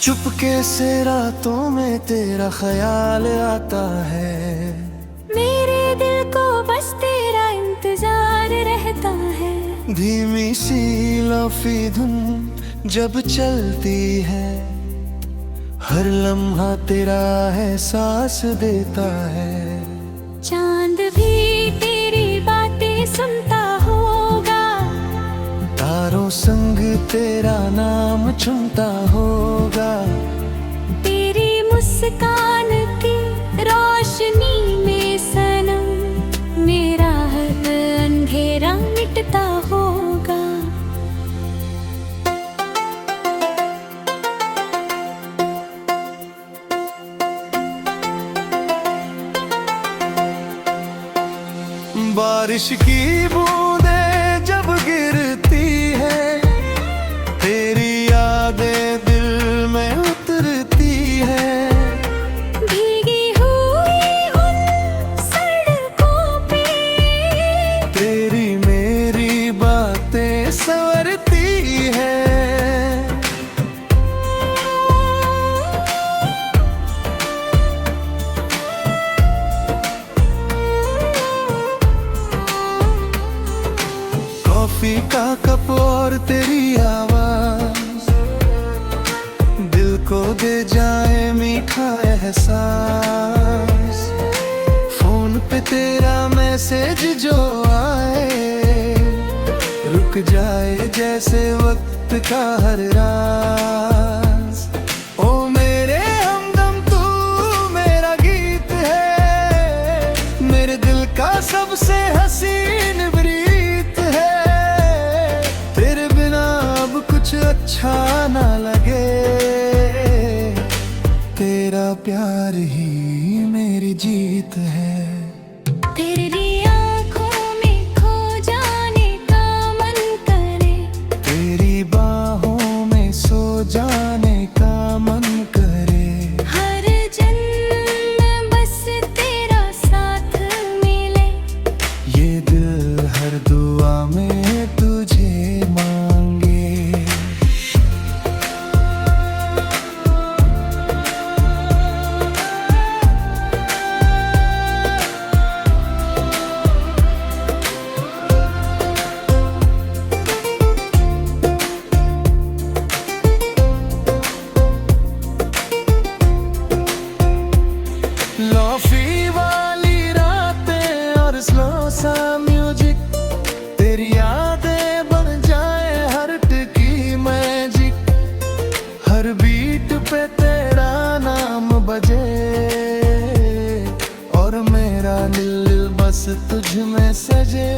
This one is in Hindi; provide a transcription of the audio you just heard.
चुपके से रातों में तेरा ख्याल आता है, मेरे दिल को बस तेरा इंतजार रहता है। धीमी सी लोफी धुन जब चलती है, हर लम्हा तेरा एहसास देता है। चांद भी तेरी बातें सुनता होगा, तारों संग तेरा नाम चुनता होगा। तेरी मुस्कान की रोशनी में सनम मेरा हर अंधेरा मिटता होगा। बारिश की बूंदें जब गिरती है, तेरी यादें दिल में उतरती है। भीगी हुई उन सड़कों पे तेरी मेरी बातें संवरती है। कॉफी का कप और तेरी आवाज दिल को दे जाए मीठा एहसास। फोन पे तेरा मैसेज जो आए, रुक जाए जैसे वक्त का हर राज। ओ मेरे हमदम तू मेरा गीत है, मेरे दिल का सबसे हसीन प्रीत है। तेरे बिना अब कुछ अच्छा ना लगे, तेरा प्यार ही मेरी जीत है। तेरी आँखों में खो जाने का मन करे, तेरी बाहों में सो जाने का मन करे। हर जन्म बस तेरा साथ मिले, ये दिल हर दुआ में तुझे मांगे। लोफी वाली रातें और स्लो सा म्यूजिक, तेरी यादें बन जाए हर्ट की मैजिक। हर बीट पे तेरा नाम बजे, और मेरा दिल बस तुझ में सजे।